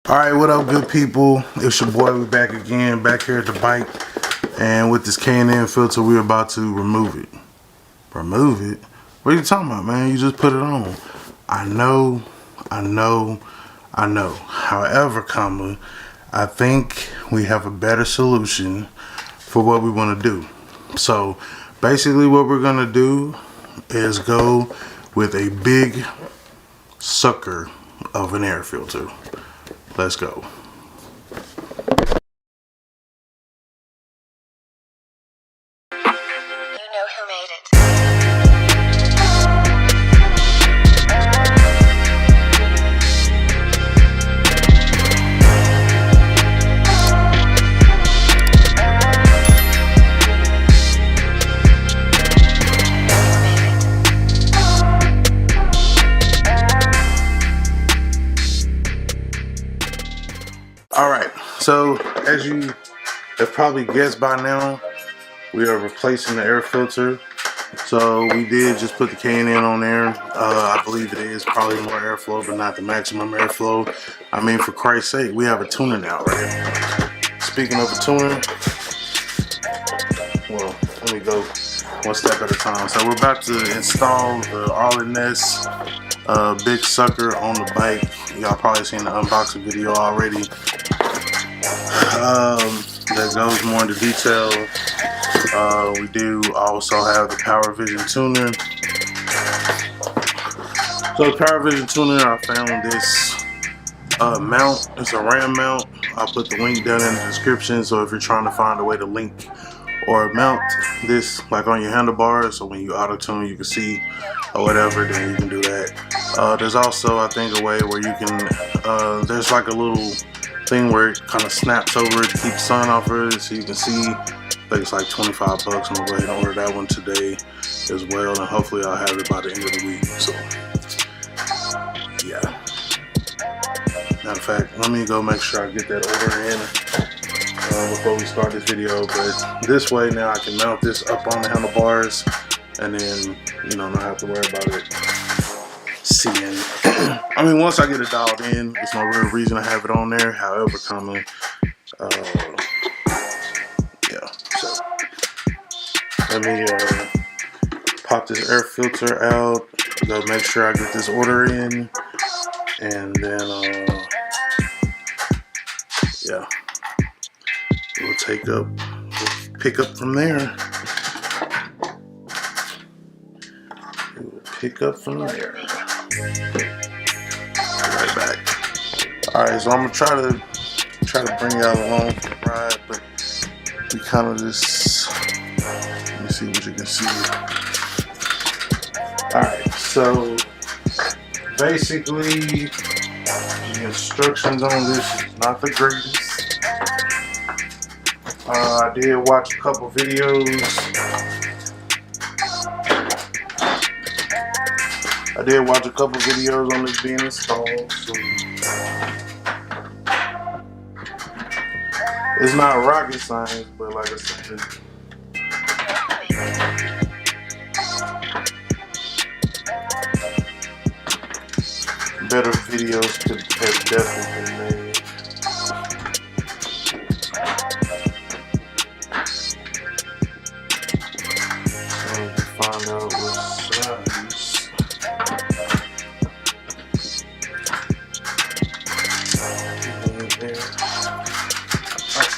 Alright, what up good people? It's your boy, we back again, back here at the bike. And with this K&N filter, we're about to remove it. Remove it? What are you talking about, man? You just put it on. I know. However, I think we have a better solution for what we want to do. So basically what we're going to do is go with a big sucker of an air filter. Let's go. Alright, so as you have probably guessed by now, we are replacing the air filter. So we did just put the K&N on there. I believe it is probably more airflow, but not the maximum airflow. I mean, for Christ's sake, we have a tuner now, right? Speaking of a tuner, well, let me go one step at a time. So we're about to install the Arlen Ness big sucker on the bike. Y'all probably seen the unboxing video already. That goes more into detail. We do also have the Power Vision tuner. So the Power Vision tuner, I found this mount. It's a RAM mount. I'll put the link down in the description. So if you're trying to find a way to link or mount this like on your handlebars, so when you auto tune you can see or whatever, then you can do that. There's also, I think, a way where you can there's like a little thing where it kind of snaps over it to keep the sun off of it, so you can see. I think it's like $25. I'm gonna go ahead and order that one today as well, and hopefully I'll have it by the end of the week. So yeah, matter of fact, let me go make sure I get that order in before we start this video. But this way now I can mount this up on the handlebars, and then, you know, not have to worry about it seeing. I mean, once I get it dialed in, there's no real reason to have it on there. However, yeah, so let me pop this air filter out, go make sure I get this order in, and then yeah, we'll pick up from there. Right back. Alright, so I'm gonna try to bring y'all along for the ride, but we kind of just, let me see what you can see. Alright, so basically the instructions on this is not the greatest. I did watch a couple videos. On this being installed, so it's not rocket science, but like I said, better videos could have definitely been made. So we can find out what size.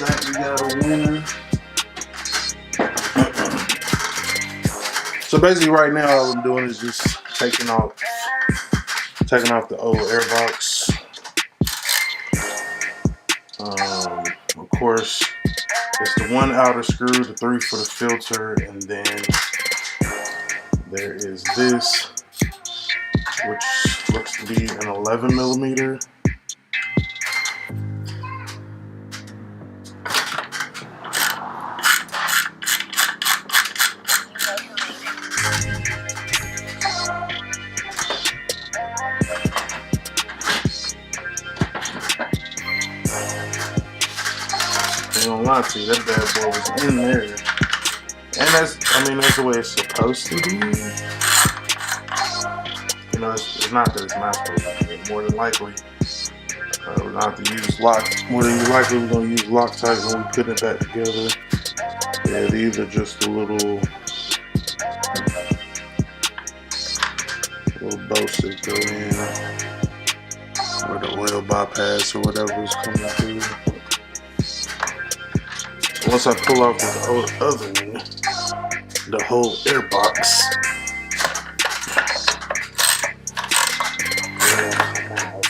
We got a winner. So basically right now all I'm doing is just taking off the old air box. Of course, it's the one outer screw, the 3 for the filter, and then there is this, which looks to be an 11mm. I ain't gonna lie to you, that bad boy was in there. And that's the way it's supposed to be. You know, it's not that it's not supposed to be. More than likely, We're gonna have to use lock. More than likely, we're gonna use Loctite when we put it back together. Yeah, these are just a little bolts that go in, or the oil bypass or whatever is coming through. So once I pull off this other one, the whole air box will come off.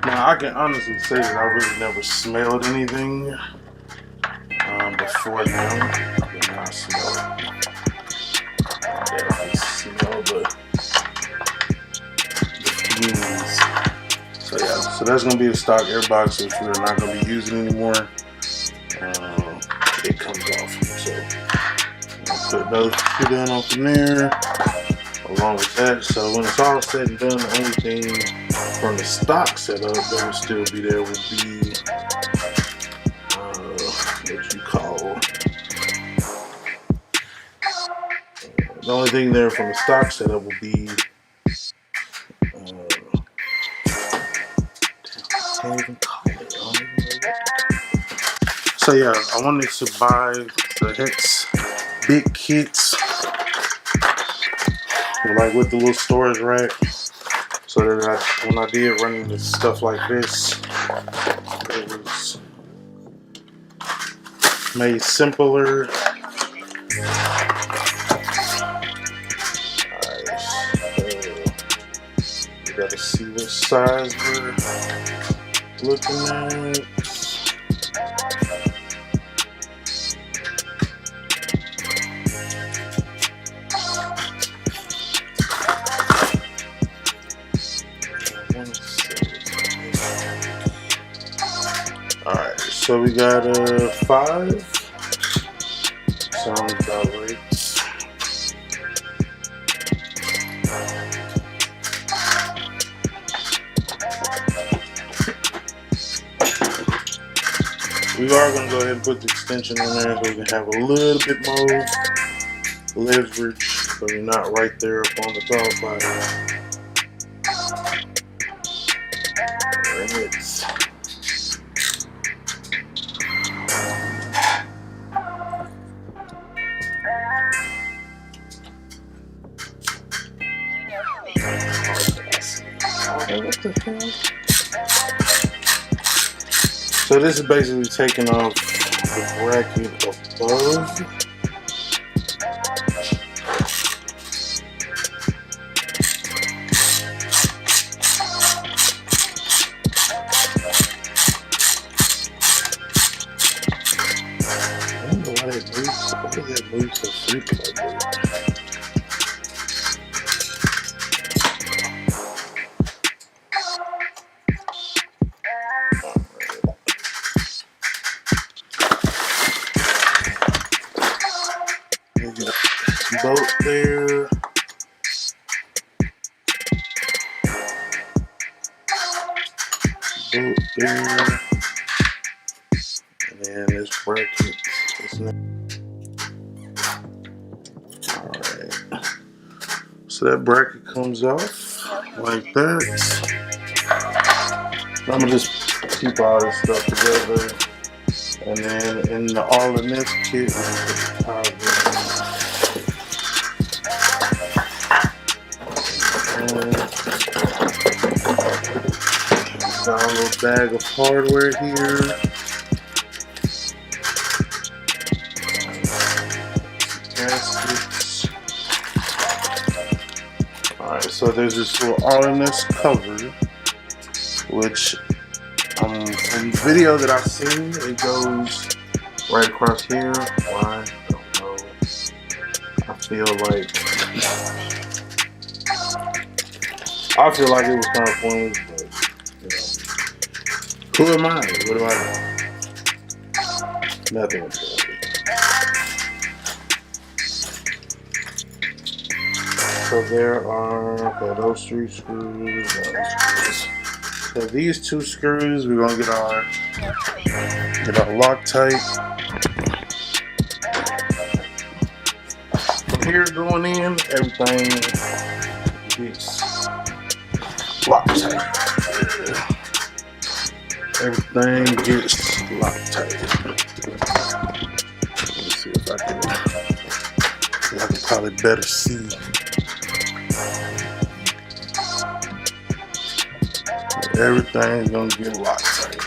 Now I can honestly say that I really never smelled anything before now. I did not smell it. I definitely smell the fumes. So yeah, so that's gonna be the stock air box which we're not gonna be using anymore. It comes off. So I'll put those two down off in there along with that. So when it's all said and done, the only thing from the stock setup that will still be there would be what you call the only thing there from the stock setup will be can't even call it. I don't even know what. So yeah, I wanted to buy the Hex big kits, like with the little storage rack, so that when I did run into stuff like this, it was made simpler. Alright, we gotta see what size we're looking at. Alright, so we got 5. Sounds about right. We are going to go ahead and put the extension in there so we can have a little bit more leverage, so you're not right there up on the top body. There it is. What the hell? So this is basically taking off the bracket above. I don't know why that moves. Why does that move so freaky like that? Bolt there. Bolt there. And then this bracket is not. Alright. So that bracket comes off like that. I'm gonna just keep all this stuff together. And then in the Arlen Ness kit, we're gonna put the power button. Got a little bag of hardware here. Gaskets. Alright, so there's this little Arlen Ness cover, which from the video that I've seen, it goes right across here. Why? I don't know. I feel like it was kind of pointless, but you know. Who am I? What do I know? Nothing will tell me. So there are those 3 screws, those screws. So these 2 screws, we're gonna get our Loctite. here going in, everything gets Loctite. Everything gets Loctite. Let's see if I can probably better see. Everything's gonna get Loctite.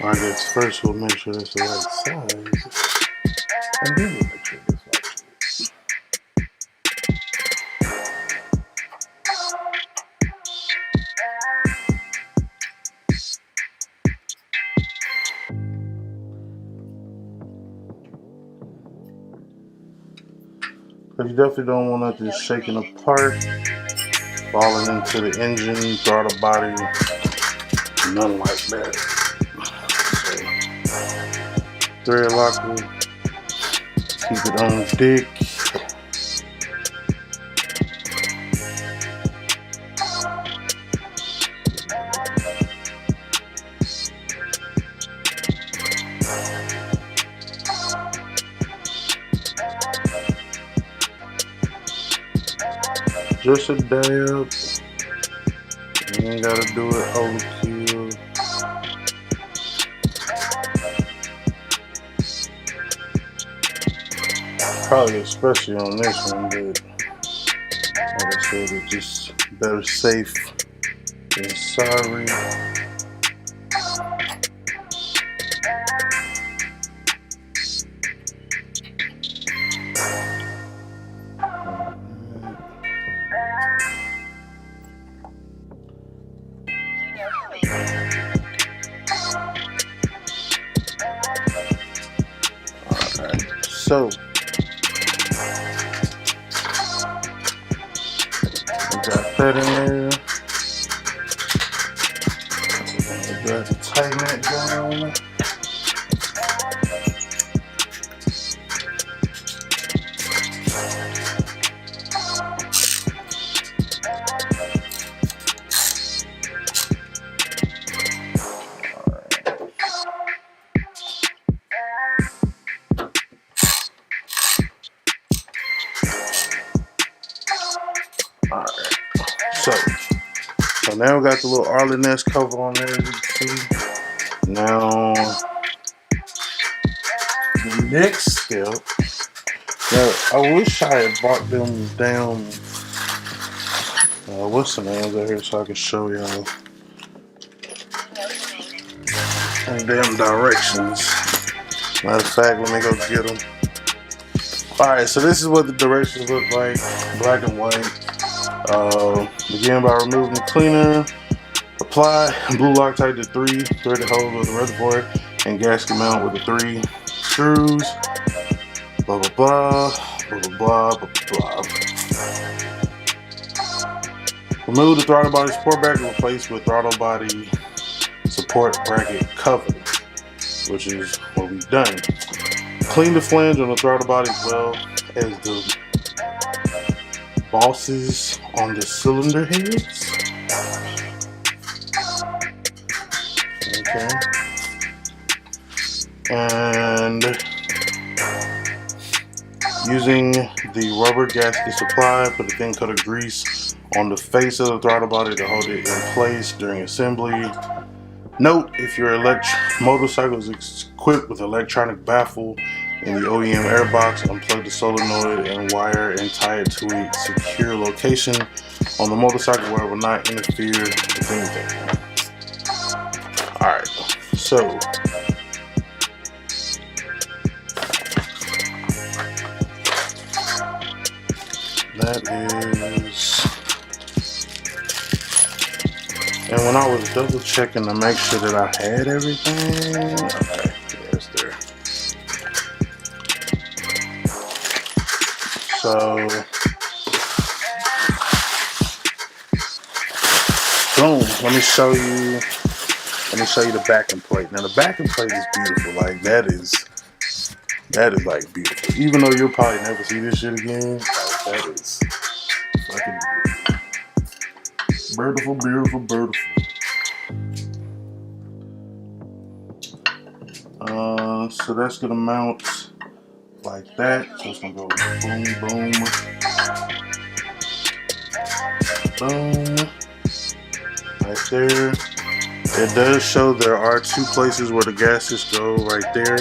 I guess first we'll make sure it's the right size, and then we'll make sure it's right. Because you definitely don't want that just shaking apart, falling into the engine, throttle body, nothing like that. So, thread locker, keep it on thick. Just a dab. You ain't gotta do it overkill. Probably especially on this one, but like I said, it's just better safe than sorry. So, we got that in there. We got to tighten that down. So now we got the little Arlen Ness cover on there, as you can see. Now, the next step. Now, I wish I had brought them down. What's the names out here so I can show y'all. And damn directions. Matter of fact, let me go get them. Alright, so this is what the directions look like, black and white. Begin by removing the cleaner. Apply blue Loctite to 3 threaded holes with the reservoir and gasket mount with the 3 screws. Blah blah blah, blah blah blah, blah blah. Remove the throttle body support bracket, replace with throttle body support bracket cover, which is what we've done. Clean the flange on the throttle body as well as the bosses on the cylinder heads. Okay. And using the rubber gasket supply, put a thin coat of grease on the face of the throttle body to hold it in place during assembly. Note, if your motorcycle is equipped with electronic baffle in the OEM airbox, unplug the solenoid and wire and tie it to a secure location on the motorcycle where it will not interfere with anything. Alright, so that is, and when I was double checking to make sure that I had everything, okay, yeah, it's there. So, boom, let me show you the backing plate. Now the backing plate is beautiful, like that is like beautiful. Even though you'll probably never see this shit again, like that is fucking beautiful. Beautiful, beautiful, beautiful. So that's gonna mount like that. So it's gonna go boom, boom, boom, right there. It does show there are 2 places where the gaskets go right there,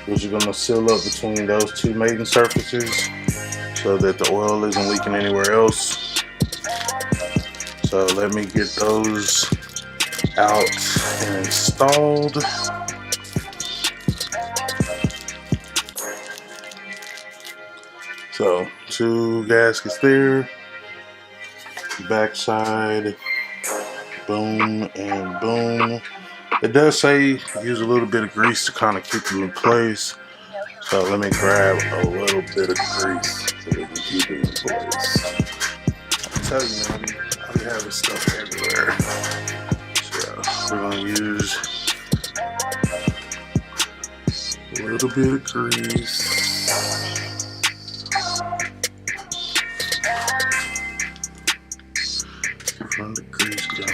which are gonna seal up between those 2 mating surfaces so that the oil isn't leaking anywhere else. So let me get those out and installed. So 2 gaskets there, backside, boom and boom. It does say use a little bit of grease to kind of keep them in place. So let me grab a little bit of grease so we can keep it in place. I'm telling you, man, I'll be having stuff everywhere. So we're gonna use a little bit of grease. Run the grease down,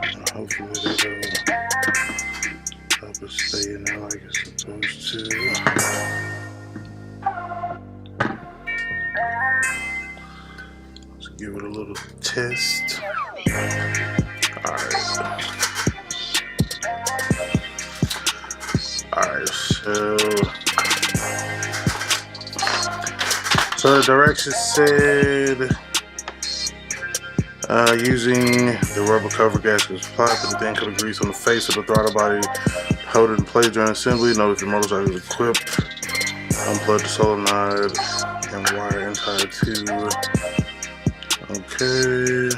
and hopefully it'll help us stay in there like it's supposed to. Let's give it a little test. Alright, so the directions said using the rubber cover gasket, apply to the thin coat of grease on the face of the throttle body, hold it in place during assembly. Note if your motorcycle is equipped, unplug the solenoid and wire entire tube. Okay.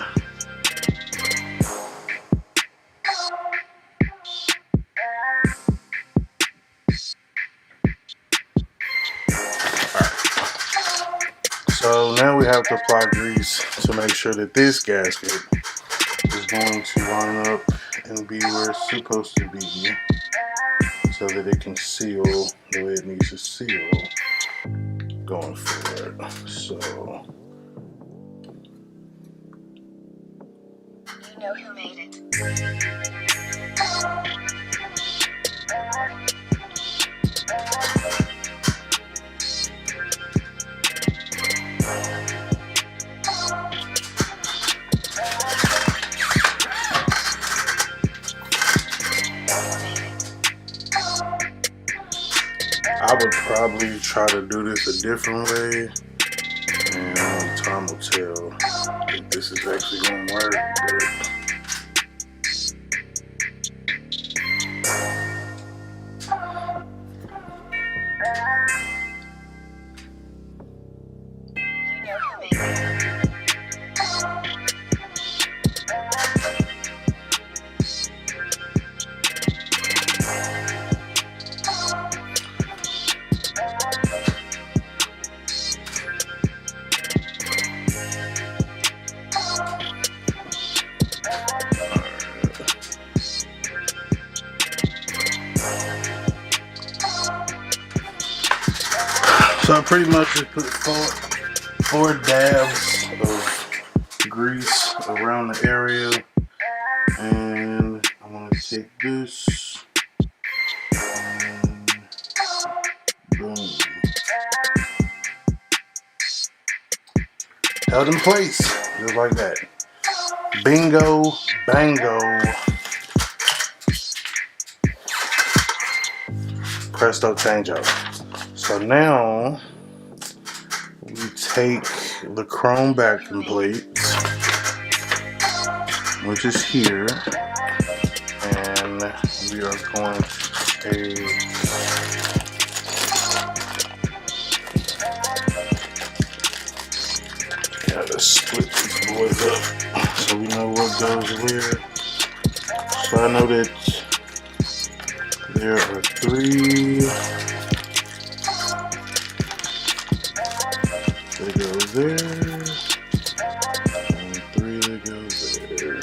So now we have to apply grease to make sure that this gasket is going to line up and be where it's supposed to be so that it can seal the way it needs to seal going forward. So you know who made it. I would probably try to do this a different way, and time will tell if this is actually going to work. So I pretty much just put four dabs of grease around the area, and I'm going to take this and boom. Held in place, just like that. Bingo, bango. Presto changeover. So now we take the chrome backing plate, which is here, and we are going to take gotta split these boys up so we know what goes where. So I know that there are 3 that go there, and 3 that go there.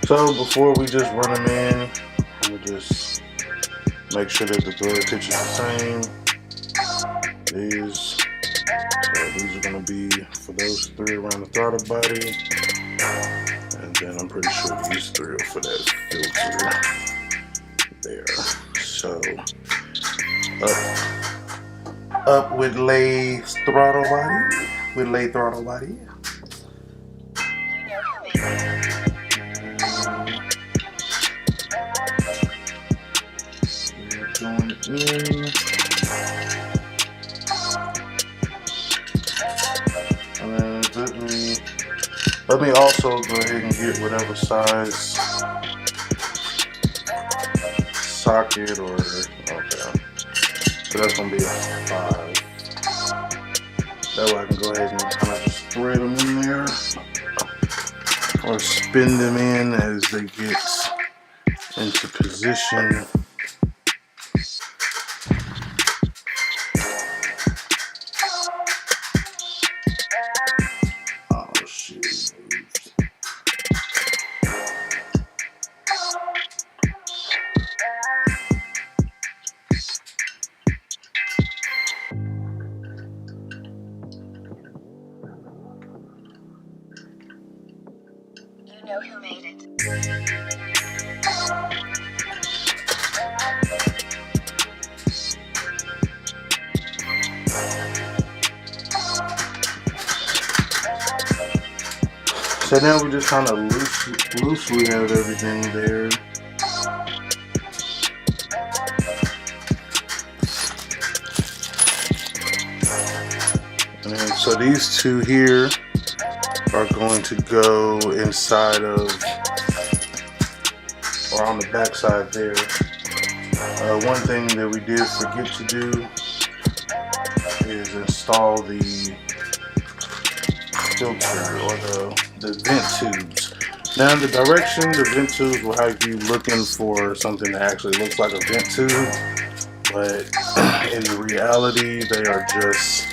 So before we just run them in, I'm gonna just make sure that the thread pitch is the same. These are gonna be for those 3 around the throttle body, and then I'm pretty sure these three are for that filter there. So up with lay throttle body, with lay throttle body. Going in. And then let me also go ahead and get whatever size socket or okay. So that's gonna be a 5. That way I can go ahead and kind of just thread them in there or spin them in as they get into position. Oh shit. You know who made it. So now we just kind of loosely have everything there. And then, so these two here are going to go inside of, or on the back side there. One thing that we did forget to do is install the filter or the vent tubes. Now in the direction, the vent tubes will have you looking for something that actually looks like a vent tube, but in reality they are just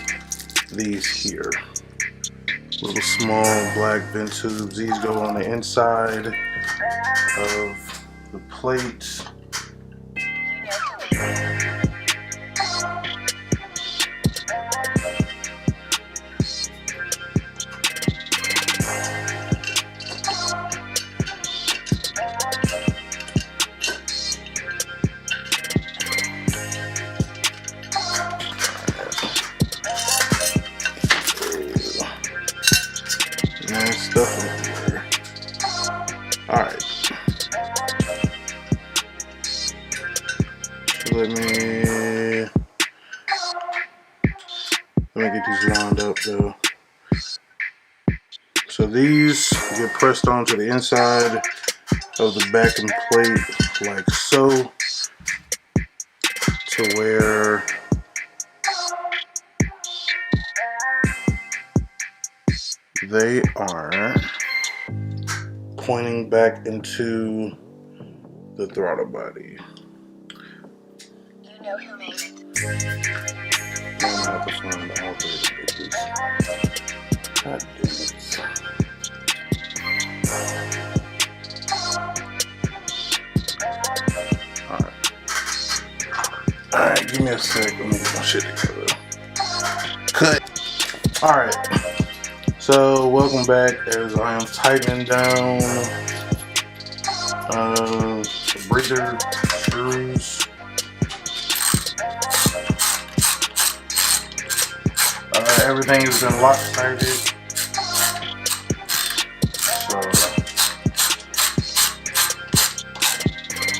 these here. Little small black vent tubes. These go on the inside of the plate. Stuff everywhere. Alright. So let me get these lined up though. So these get pressed onto the inside of the backing plate like so, to where they are pointing back into the throttle body. You know who made it. I'm gonna have to find the author to get this. God damn it. Alright, give me a sec. Let me get my shit together. Cut. Alright. So welcome back as I am tightening down the breather screws. Everything has been loctited. So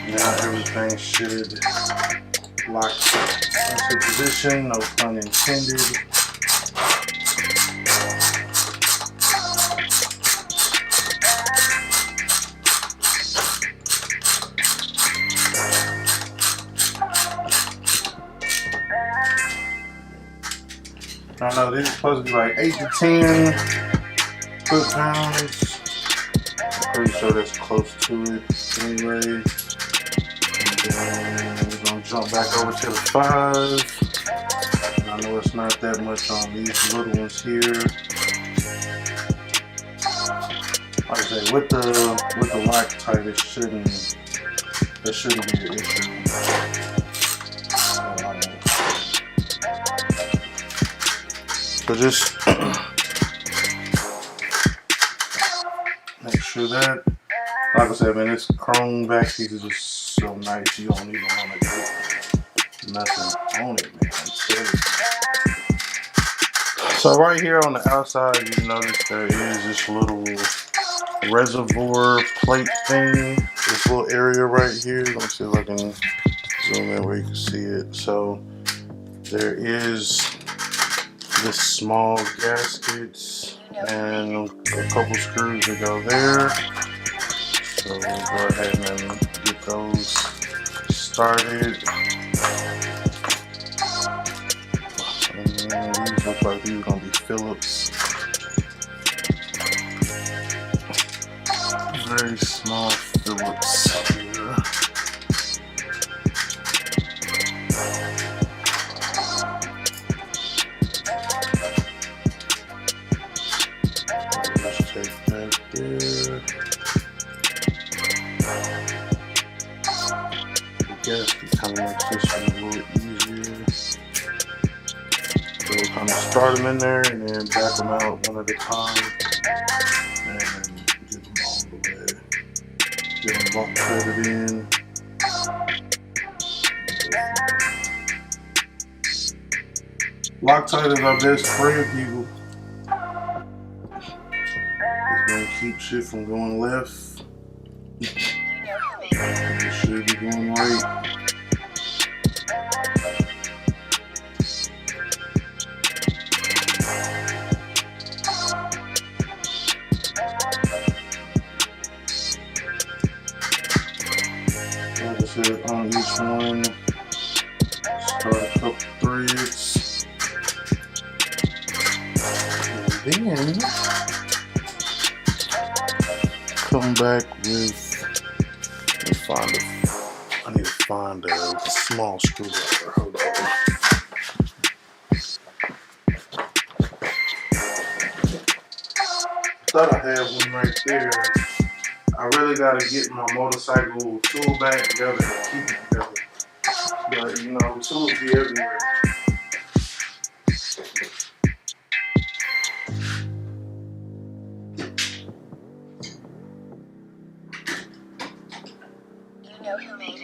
now everything should lock into position, no pun intended. I don't know, these are supposed to be like 8 to 10 foot-pounds. I'm pretty sure that's close to it anyway. And then we're going to jump back over to the 5. And I know it's not that much on these little ones here. Like I say, with the Loctite, it shouldn't be an issue. So just make sure that, like I said, man, this chrome back piece is just so nice. You don't even want to get nothing on it, man. I'm telling you. So right here on the outside, you notice there is this little reservoir plate thing. This little area right here. Let me see if I can zoom in where you can see it. So there is this small gasket and a couple screws that go there. So we'll go ahead and get those started. And these look like these are gonna be Phillips. Very small Phillips here. Let's take that there. The gasket kind of makes this one a little easier. So we'll kind of start them in there and then back them out one at a time. And get them all the way. Get them lock threaded in. Loctite is our best friend, people. It's gonna keep shit from going left. It should be going right. Like I said, on each one, start a couple threads. And then come back with, I need to find a small screwdriver. Hold on. Thought I had one right there. I really gotta get my motorcycle tool bag together and keep it together. But you know, tools be everywhere. You know who made it.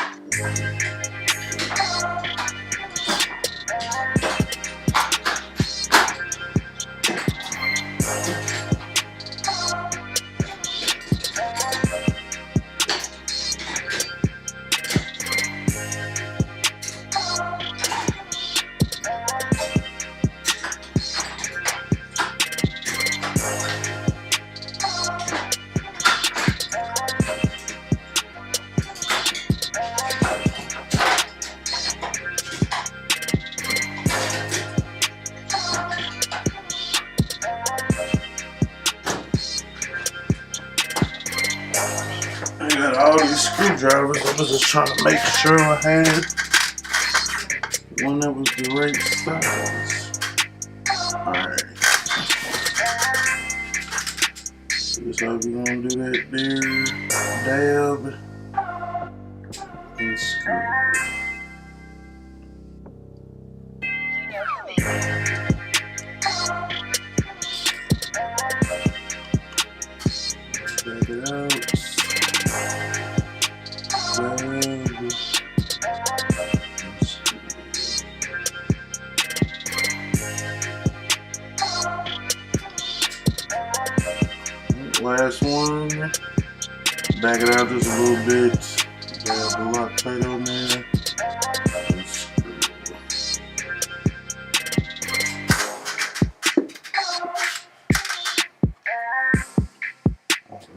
I got all these screwdrivers. I was just trying to make sure I had one that was the right size. Alright. So this how we're gonna do that there. Dab and screw. You know who made it. Dab it out. Dab and screw. Last one. Back it out just a little bit. Dab the Loctite on there. And screw.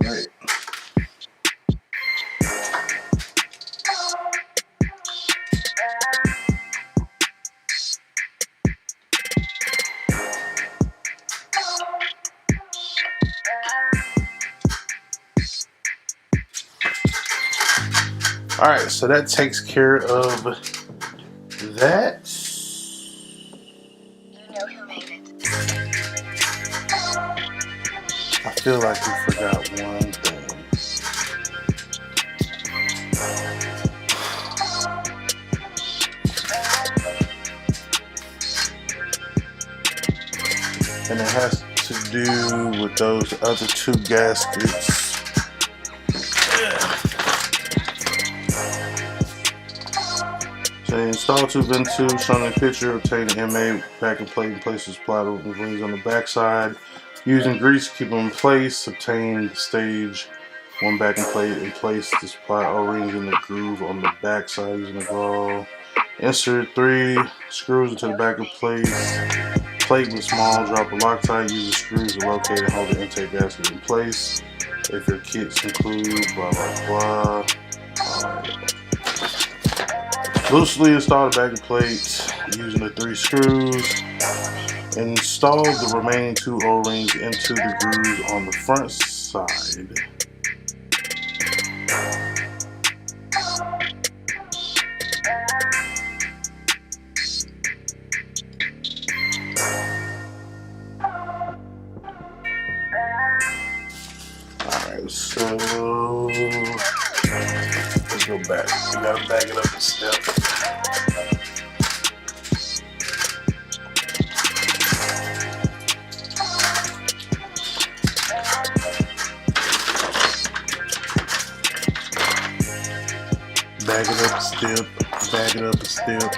Alright. Alright, so that takes care of that. You know who made it. I feel like we forgot one thing. And it has to do with those other two gaskets Install two vent tubes shown in the picture. Obtain an inmate backing plate and place the supply rings on the back side. Using grease to keep them in place. Obtain the stage one backing plate and place the supply O-rings in the groove on the back side using a ball. Insert 3 screws into the back of plate with small drop of Loctite. Use the screws to locate and hold the intake gasket in place. If your kits include blah blah blah. Loosely install the back of plate using the 3 screws. Install the remaining 2 O-rings into the grooves on the front side. Alright, so let's go back. You gotta back it up a step. Back it up a step, back it up a step.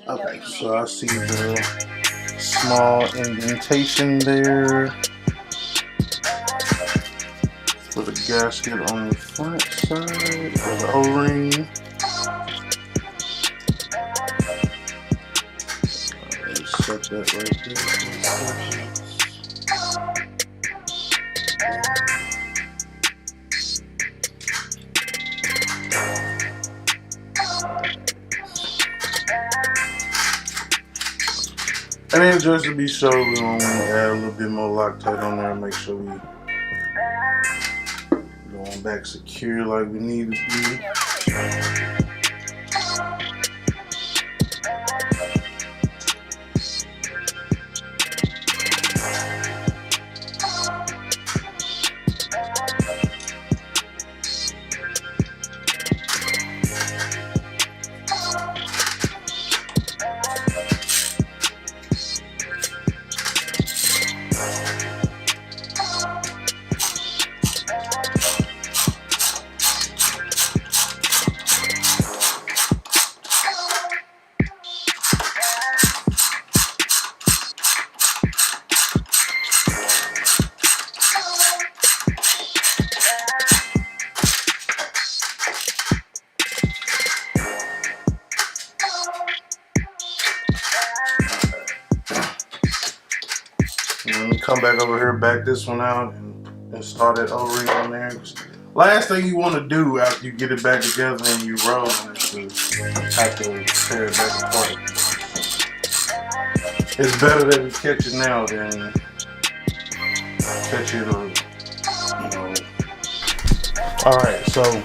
Okay, so I see the small indentation there for the gasket on the front side for the O-ring. Let's set that right there. And then just to be sure, we're going to add a little bit more Loctite on there and make sure we going back secure like we need to be. Let me come back over here, back this one out, and install that O-ring on there. Last thing you want to do after you get it back together and you roll is to have to tear it back apart. It's better that we catch it now than catch it or, you know. Alright, so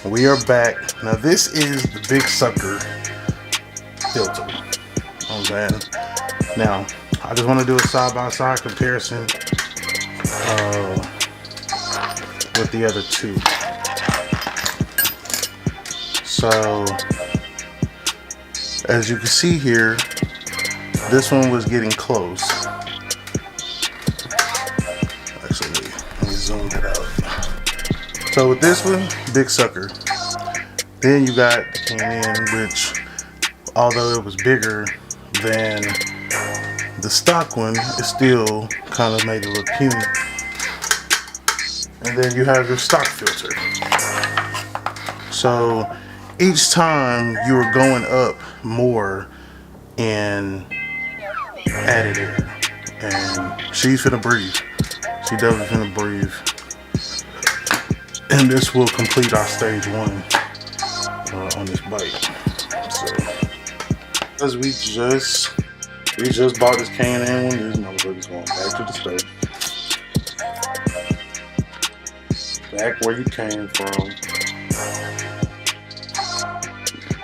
we are back. Now this is the big sucker filter. You know what I'm saying? Now, I just want to do a side-by-side comparison with the other two. So, as you can see here, this one was getting close. Actually, let me zoom it out. So with this one, big sucker. Then you got the Can-N, which, although it was bigger than the stock one, it still kind of made it look puny. And then you have your stock filter. So each time you were going up more in added air. And she's finna breathe. She definitely finna breathe. And this will complete our stage 1 on this bike. So, as we just We just bought this K&N one. This motherfucker's going back to the stove. Back where you came from.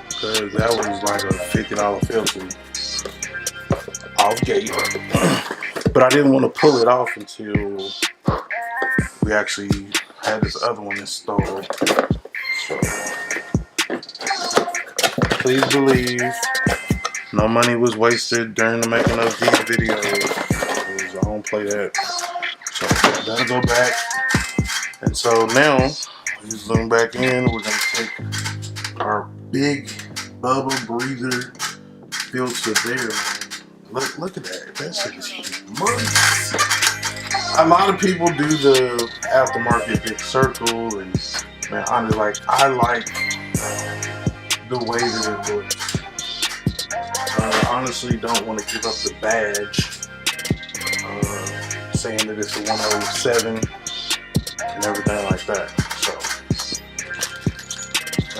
Because that was like a $50 filter off gate. But I didn't want to pull it off until we actually had this other one installed. So, please believe no money was wasted during the making of these videos. I don't play that. So, gotta go back. And so now, we zoom back in. We're gonna take our big bubble breather filter there. Look at that. That shit is humongous. A lot of people do the aftermarket big circle, and man, I like the way that it looks. Honestly, don't want to give up the badge, saying that it's a 107 and everything like that. So,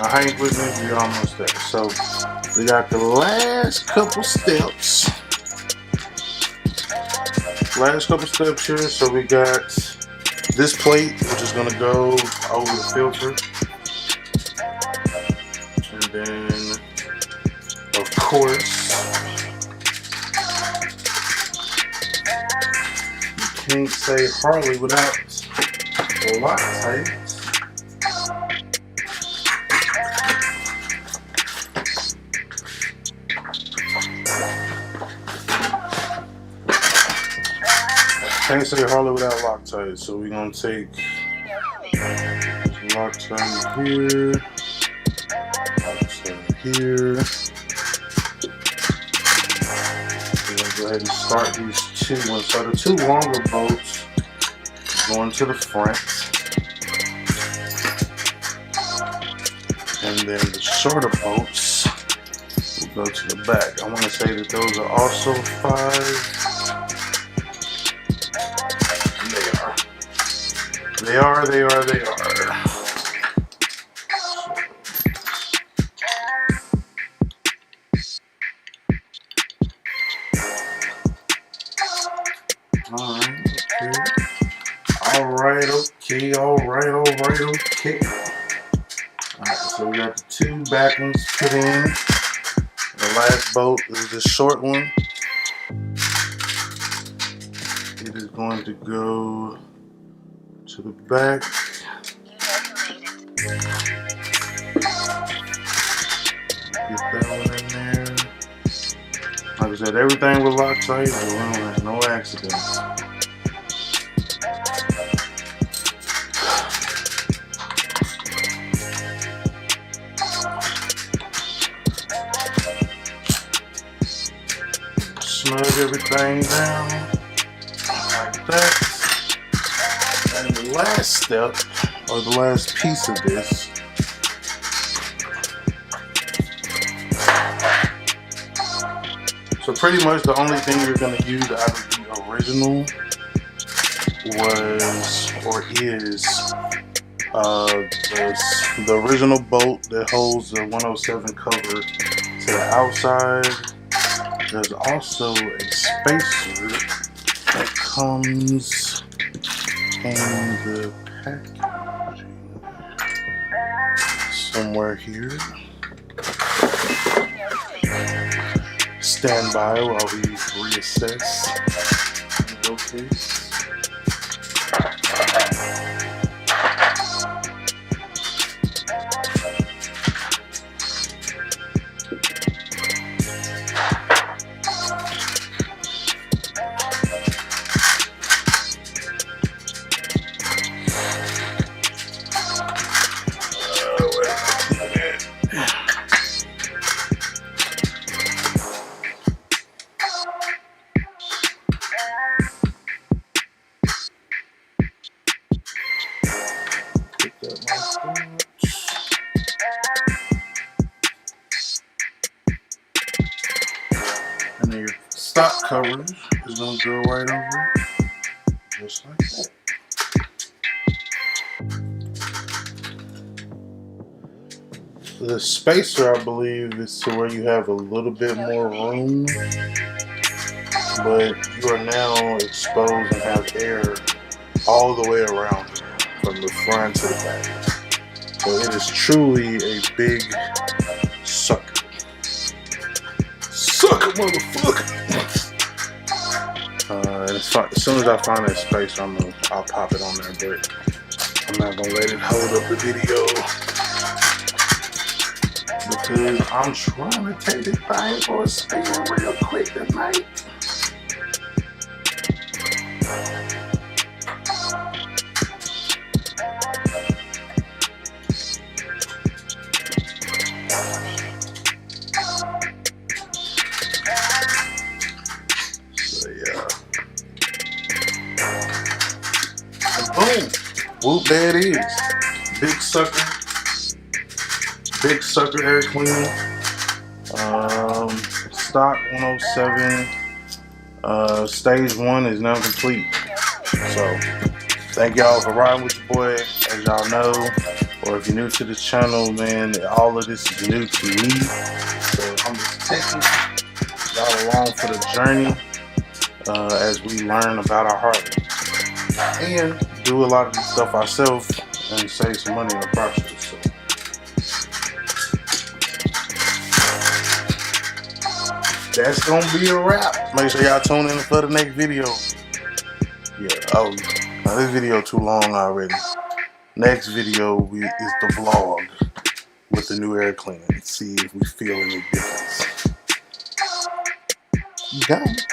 now hang with me, we almost there. So, we got the last couple steps. Here. So we got this plate, which is going to go over the filter. And then, of course, you can't say Harley without Loctite. Can't say Harley without Loctite, so we're gonna take Loctite here, Loctite here. We're gonna go ahead and start these two ones. So the two longer bolts going to the front, and then the shorter bolts will go to the back. I want to say that those are also 5. They are. Alright, okay. Alright, so we got the two back ones put in. The last bolt is the short one. It is going to go to the back. Get that one in there. Like I said, everything with Loctite, so we don't have no accidents. Snug everything down like that. And the last step, or the last piece of this, so pretty much the only thing you're going to use out of the original is the original bolt that holds the 107 cover to the outside. There's also a spacer that comes in the packaging somewhere here. Stand by while we reassess and locate. And then your stock cover is going to go right over it, just like that. The spacer, I believe, is to where you have a little bit more room but you are now exposed and have air all the way around from the front to the back. So it is truly a big sucker. Sucker, motherfucker! And as soon as I find that space, I'll pop it on there, but I'm not gonna let it hold up the video because I'm trying to take this thing for a spin real quick tonight. So yeah. And boom! Whoop, there it is. Big sucker air cleaner. Stock 107. Stage 1 is now complete. So thank y'all for riding with your boy. As y'all know, or if you're new to this channel, man, all of this is new to me. So I'm just taking y'all along for the journey as we learn about our Harley and do a lot of this stuff ourselves and save some money in the process. So that's gonna be a wrap. Make sure y'all tune in for the next video. Yeah, oh, now this video too long already. Next video is the vlog with the new air cleaner. Let's see if we feel any difference. You got it.